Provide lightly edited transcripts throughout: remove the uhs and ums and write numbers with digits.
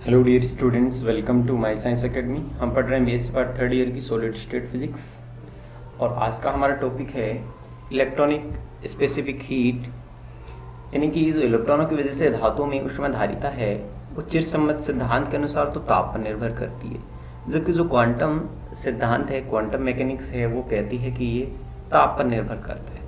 Hello dear students, welcome to my science academy. हम पढ़ रहे हैं बीएससी पार्ट थर्ड ईयर की सॉलिड स्टेट फिजिक्स और आज का हमारा टॉपिक है इलेक्ट्रॉनिक स्पेसिफिक हीट, यानी कि जो इलेक्ट्रॉनों की वजह से धातुओं में ऊष्माधारिता है वो चिरसम्मत सिद्धांत के अनुसार तो ताप पर निर्भर करती है, जबकि जो क्वांटम सिद्धांत है, क्वांटम मैकेनिक्स है, वो कहती है कि ये ताप पर निर्भर करता है।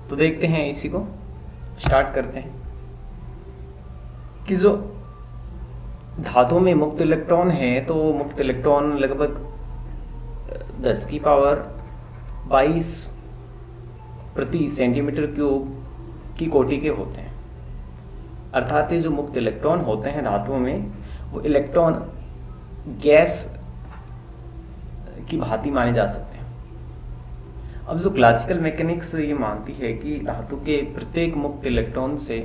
तो देखते हैं, इसी को स्टार्ट करते हैं कि जो धातु में मुक्त इलेक्ट्रॉन है तो मुक्त इलेक्ट्रॉन लगभग 10 की पावर 22 प्रति सेंटीमीटर क्यूब की कोटि के होते हैं। अर्थात ये जो मुक्त इलेक्ट्रॉन होते हैं धातुओं में, वो इलेक्ट्रॉन गैस की भांति माने जा सकते हैं। अब जो क्लासिकल मैकेनिक्स ये मानती है कि धातु के प्रत्येक मुक्त इलेक्ट्रॉन से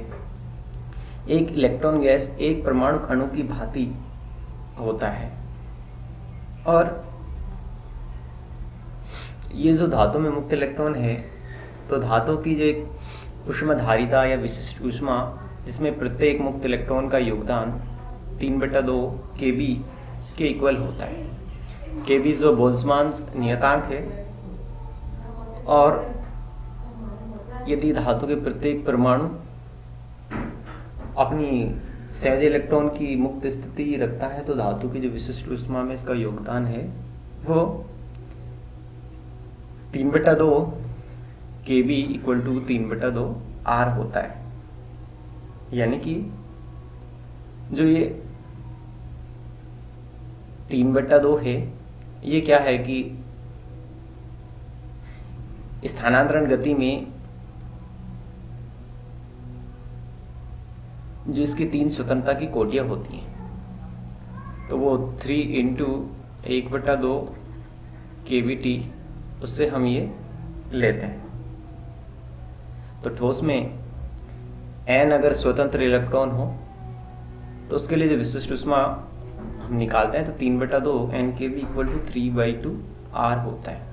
एक इलेक्ट्रॉन गैस एक परमाणु अणु की भांति होता है, और ये जो धातु में मुक्त इलेक्ट्रॉन है तो धातु की जो एक ऊष्माधारिता या विशिष्ट ऊष्मा, जिसमें प्रत्येक मुक्त इलेक्ट्रॉन का योगदान 3/2 kb के इक्वल होता है। kb जो बोल्ट्जमान नियतांक है, और यदि धातु के प्रत्येक परमाणु अपनी सहज इलेक्ट्रॉन की मुक्त स्थिति रखता है तो धातु की जो विशिष्ट ऊष्मा में इसका योगदान है वो 3/2 kb इक्वल टू 3/2 r होता है। यानी कि जो ये 3/2 है, ये क्या है कि स्थानांतरण गति में जो इसकी 3 स्वतंत्रता की कोटियां होती हैं, तो वो 3 इंटू 1/2 kBt, उससे हम ये लेते हैं। तो ठोस में n अगर स्वतंत्र इलेक्ट्रॉन हो तो उसके लिए जो विशिष्ट ऊष्मा हम निकालते हैं तो 3/2 NkB इक्वल टू 3/2 R होता है।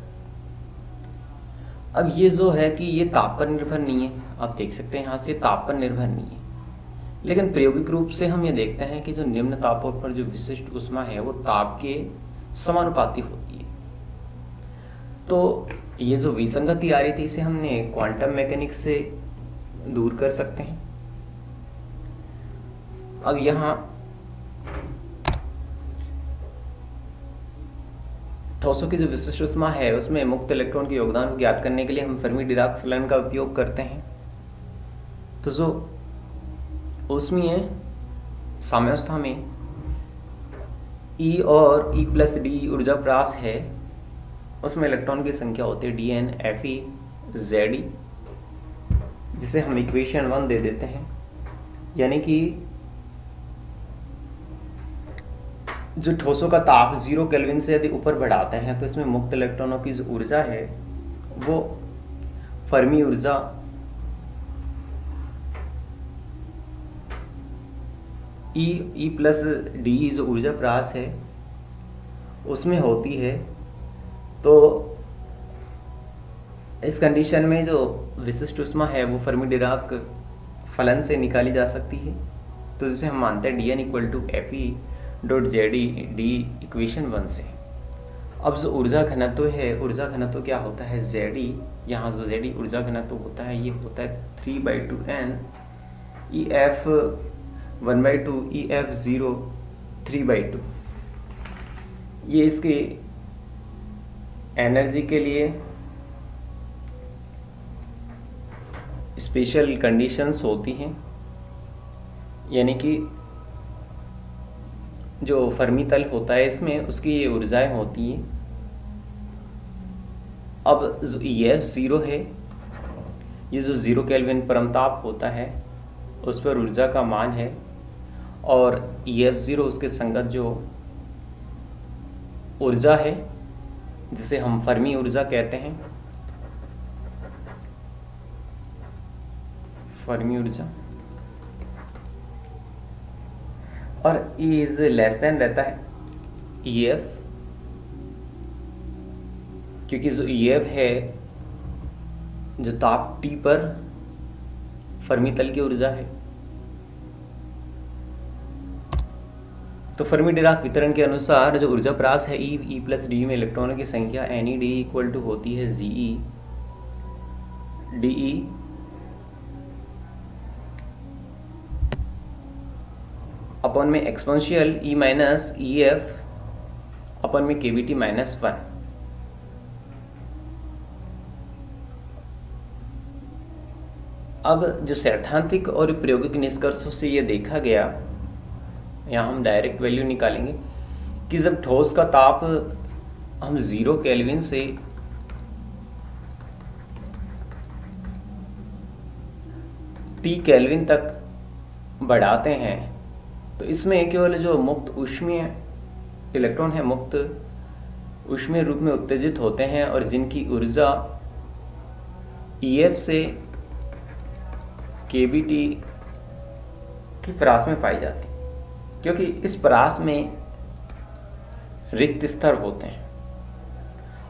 अब ये जो है कि ये ताप पर निर्भर नहीं है, आप देख सकते हैं यहाँ से ताप पर निर्भर नहीं है, लेकिन प्रायोगिक रूप से हम ये देखते हैं कि जो निम्न तापों पर जो विशिष्ट ऊष्मा है वो ताप के समानुपाती होती है। तो ये जो विसंगति आ रही थी, इसे हमने क्वांटम मैकेनिक्स से दूर कर सकते हैं। अब यहाँ ठोसों की जो विशिष्ट ऊष्मा है उसमें मुक्त इलेक्ट्रॉन के योगदान को ज्ञात करने के लिए हम फर्मी डिराक फलन का उपयोग करते हैं। तो जो ऊष्मीय साम्यावस्था में E और E+D ऊर्जा प्रास है, उसमें इलेक्ट्रॉन की संख्या होती है Dn Fe Ze, जिसे हम इक्वेशन 1 दे देते हैं। यानी कि जो ठोसों का ताप 0 केल्विन से यदि ऊपर बढ़ाते हैं तो इसमें मुक्त इलेक्ट्रॉनों की जो ऊर्जा है वो फर्मी ऊर्जा E+D जो ऊर्जा प्रास है उसमें होती है। तो इस कंडीशन में जो विशिष्ट ऊष्मा है वो फर्मी डिराक फलन से निकाली जा सकती है। तो जिसे हम मानते हैं Dn equal to Fe.Ze d equation 1 से। अब जो ऊर्जा घनत्व है, ऊर्जा घनत्व क्या होता है Ze, यहाँ जो Ze ऊर्जा घनत्व होता है ये होता है 3/2 n EF 1/2 EF0 3/2। ये इसकी एनर्जी के लिए स्पेशल कंडीशंस होती हैं, यानी कि जो फर्मी तल होता है इसमें उसकी ये ऊर्जाएं होती हैं। अब जो EF0 है, ये जो 0 केल्विन परमताप होता है उस पर ऊर्जा का मान है, और EF0 उसके संगत जो ऊर्जा है जिसे हम फर्मी ऊर्जा कहते हैं, फर्मी ऊर्जा, और E इज लेस देन रहता है EF, क्योंकि जो EF है जो ताप T पर फर्मी तल की ऊर्जा है, तो फर्मी डिराक वितरण के अनुसार जो ऊर्जा प्रास है ई प्लस डी में इलेक्ट्रॉनों की संख्या N E D equal to होती है G E D E upon में exponential E minus E F upon में के बी टी माइनस 1। अब जो सैद्धांतिक और प्रायोगिक निष्कर्षों से ये देखा गया, यहाँ हम डायरेक्ट वैल्यू निकालेंगे कि जब ठोस का ताप हम 0 केल्विन से T केल्विन तक बढ़ाते हैं तो इसमें केवल जो मुक्त ऊष्मीय इलेक्ट्रॉन है मुक्त ऊष्मीय रूप में उत्तेजित होते हैं और जिनकी ऊर्जा EF से KBT की परास में पाई जाती है, क्योंकि इस परास में रिक्त स्तर होते हैं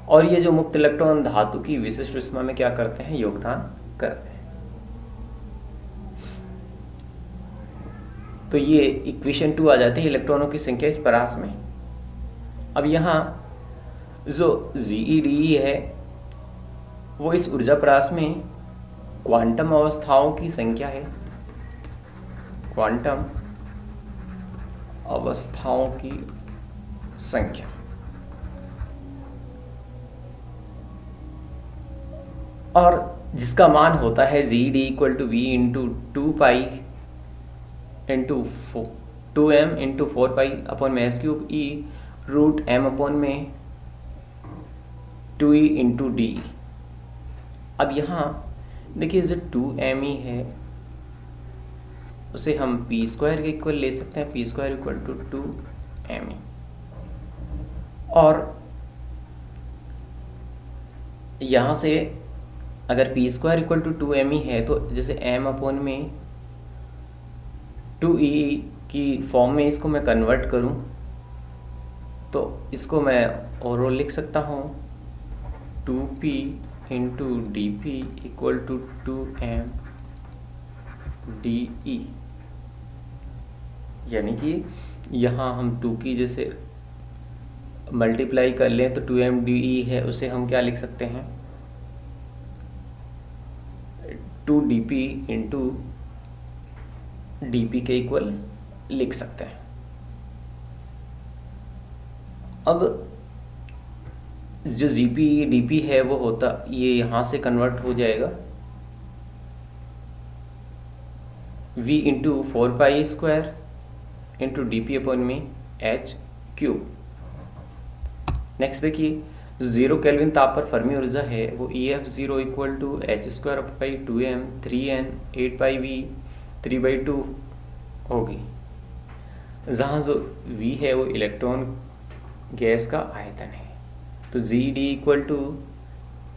और ये जो मुक्त इलेक्ट्रॉन धातु की विशिष्ट ऊष्मा में क्या करते हैं, योगदान करते हैं। तो ये इक्वेशन 2 आ जाती है इलेक्ट्रॉनों की संख्या इस परास में। अब यहाँ जो GeDe है वो इस ऊर्जा परास में क्वांटम अवस्थाओं की संख्या है, क्वांटम अवस्थाओं की संख्या। और जिसका मान होता है GeD equal to V into 2 pi into 2m into 4 pi upon में s cube E root m upon में 2e इंटू डी। अब यहाँ देखिए जो 2me है उसे हम p स्क्वायर के इक्वल ले सकते हैं, p square equal to 2me। और यहाँ से अगर p square equal to 2me है तो जैसे m अपॉन में 2e की फॉर्म में इसको मैं कन्वर्ट करूँ तो इसको मैं ओवरऑल लिख सकता हूँ 2p into D P equal to 2m D, यानी कि यहाँ हम 2 की जैसे मल्टीप्लाई कर लें तो 2m डी है, उसे हम क्या लिख सकते हैं 2dp इंटू डी के इक्वल लिख सकते हैं। अब जो dp है वो होता ये यहाँ से कन्वर्ट हो जाएगा v into 4 pi square into D P upon में h क्यूब। नेक्स्ट देखिए 0 केल्विन ताप पर फर्मी ऊर्जा है वो EF0 equal to h square pi 2m 3n 8 पाई v 3/2 होगी, जहाँ जो v है वो इलेक्ट्रॉन गैस का आयतन है। तो GD इक्वल टू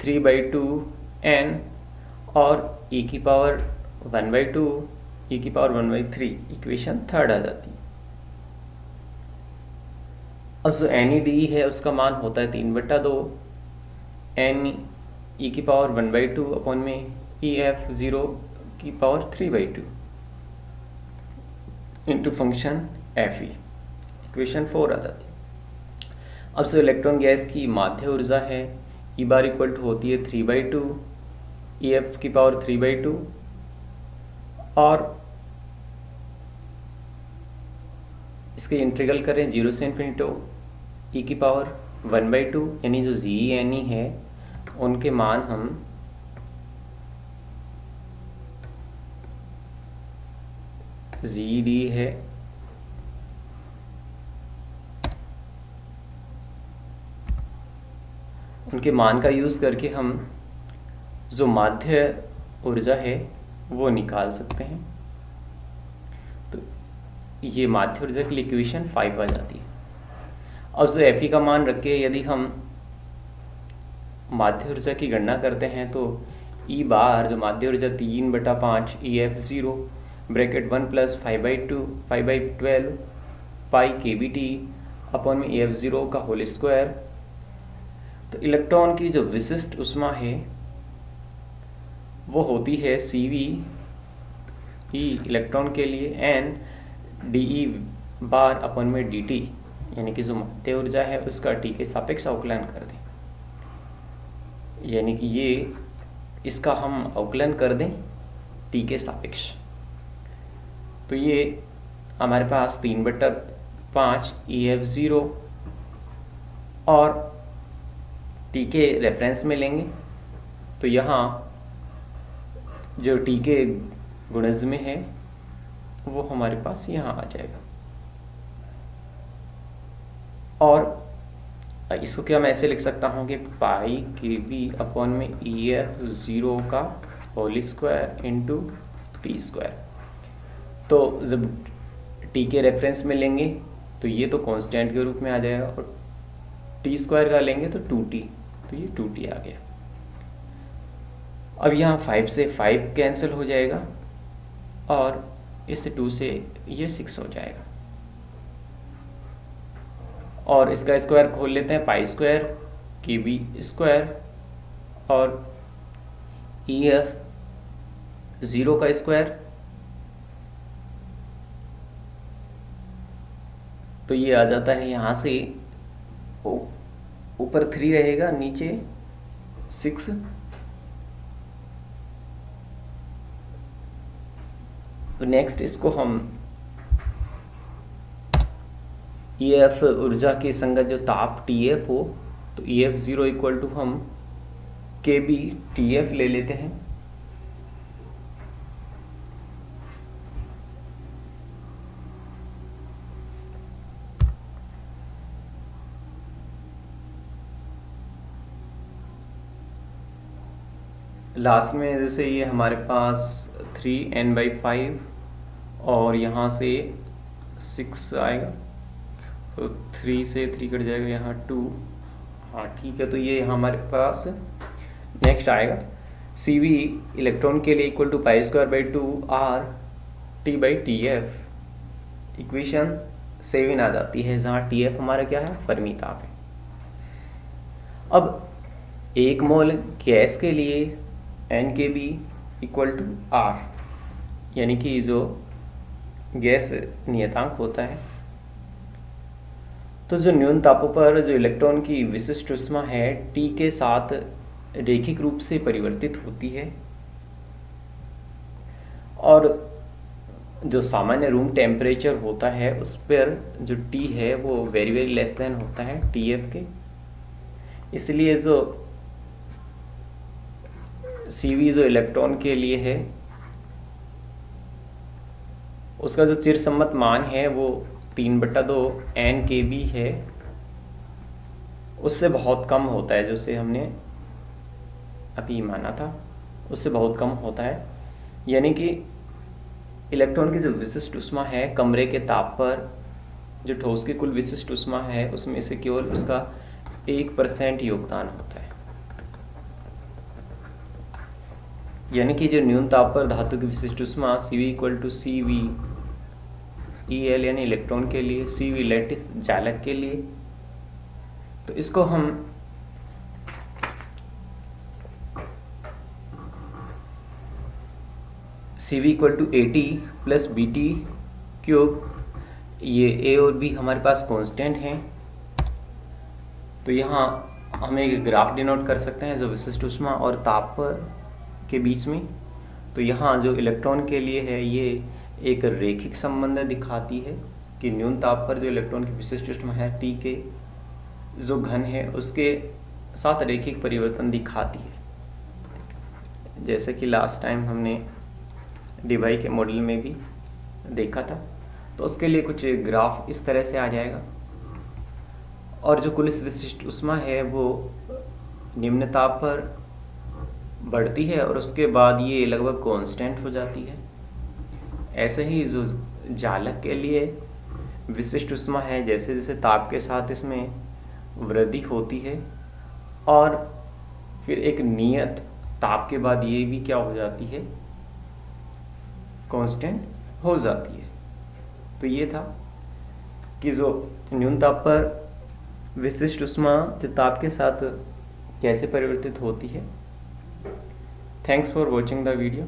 3/2n और e की पावर 1/2 e की पावर 1/3 इक्वेशन 3 आ जाती है। अब जो NED है उसका मान होता है 3/2 n e की पावर 1/2 अपॉन में EF0 की power 3/2 into function Fe, equation 4 आ जाती है। अब जो इलेक्ट्रॉन गैस की माध्य ऊर्जा है ई बार इक्वल टू होती है 3/2 EF की पावर 3/2 और इसके इंटीग्रल करें 0 से इन्फिनिटी e की पावर 1/2, यानी जो GeNE है उनके मान हम GD है उनके मान का यूज़ करके हम जो माध्य ऊर्जा है वो निकाल सकते हैं। तो ये माध्य ऊर्जा के लिए इक्वेशन 5 आ जाती है। अब जो Fe का मान रख के यदि हम माध्य ऊर्जा की गणना करते हैं तो E बार जो माध्य ऊर्जा 3/5 EF0 ब्रैकेट 1 प्लस 5/12 पाई KBT अपॉन में EF0 का होल स्क्वायर। तो इलेक्ट्रॉन की जो विशिष्ट ऊष्मा है वो होती है CV E इलेक्ट्रॉन के लिए N DE बार अपन में डी टी, यानी कि जो मध्य ऊर्जा है उसका टी के सापेक्ष अवकलन कर दें, यानी कि ये इसका हम अवकलन कर दें टी के सापेक्ष, तो ये हमारे पास 3/5 EF0 और टी के रेफरेंस में लेंगे तो यहाँ जो टी के गुणज में है वो हमारे पास यहाँ आ जाएगा। और इसको क्या मैं ऐसे लिख सकता हूँ कि पाई के बी अपॉन में EF0 का whole square into T square. तो जब टी के रेफरेंस में लेंगे तो ये तो कांस्टेंट के रूप में आ जाएगा, और टी स्क्वायर का लेंगे तो 2t, तो ये 2t आ गया। अब यहाँ 5 से 5 कैंसिल हो जाएगा और इस 2 से ये 6 हो जाएगा, और इसका स्क्वायर खोल लेते हैं, पाई स्क्वायर के बी स्क्वायर और EF0 का स्क्वायर, तो ये आ जाता है यहाँ से ऊपर 3 रहेगा, नीचे 6, तो नेक्स्ट इसको हम EF ऊर्जा के संगत जो ताप TF हो तो EF0 इक्वल टू हम KB TF ले लेते हैं। लास्ट में जैसे ये हमारे पास 3n/5 और यहाँ से 6 आएगा, तो 3 से 3 कट जाएगा, यहाँ 2, हाँ ठीक है। तो ये हमारे पास नेक्स्ट आएगा CV इलेक्ट्रॉन के लिए equal to π²/2 R T/TF, equation 7 आ जाती है, जहाँ TF हमारा क्या है, फर्मी ताप है। अब 1 मोल गैस के लिए NKB इक्वल टू R, यानी कि जो गैस नियतांक होता है, तो जो न्यून तापों पर जो इलेक्ट्रॉन की विशिष्ट ऊष्मा है T के साथ रैखिक रूप से परिवर्तित होती है, और जो सामान्य रूम टेम्परेचर होता है उस पर जो T है वो वेरी वेरी लेस देन होता है TF के, इसलिए जो CV जो इलेक्ट्रॉन के लिए है उसका जो चिरसम्मत मान है वो 3/2 NKB है, उससे बहुत कम होता है, जैसे हमने अभी माना था उससे बहुत कम होता है। यानी कि इलेक्ट्रॉन की जो विशिष्ट ऊष्मा है कमरे के ताप पर जो ठोस की कुल विशिष्ट ऊष्मा है उसमें से केवल उसका 1% योगदान होता है। यानी कि जो न्यून ताप पर धातु की विशिष्ट ऊष्मा CV equal to CV EL यानी इलेक्ट्रॉन के लिए, CV लैटिस जालक के लिए, तो इसको हम CV equal to AT plus BT cube, ये A और B हमारे पास कांस्टेंट हैं, तो यहाँ हम एक ग्राफ डिनोट कर सकते हैं जो विशिष्ट ऊष्मा और ताप के बीच में। तो यहाँ जो इलेक्ट्रॉन के लिए है ये एक रैखिक संबंध दिखाती है कि न्यून ताप पर जो इलेक्ट्रॉन की विशिष्ट ऊष्मा है T के जो घन है उसके साथ रैखिक परिवर्तन दिखाती है, जैसे कि लास्ट टाइम हमने डिवाई के मॉडल में भी देखा था। तो उसके लिए कुछ ग्राफ इस तरह से आ जाएगा, और जो कुल विशिष्ट ऊष्मा है वो निम्न ताप पर बढ़ती है और उसके बाद ये लगभग कांस्टेंट हो जाती है। ऐसे ही जो जालक के लिए विशिष्ट ऊष्मा है जैसे जैसे ताप के साथ इसमें वृद्धि होती है और फिर एक नियत ताप के बाद ये भी क्या हो जाती है, कांस्टेंट हो जाती है। तो ये था कि जो न्यून ताप पर विशिष्ट ऊष्मा जो ताप के साथ कैसे परिवर्तित होती है। Thanks for watching the video.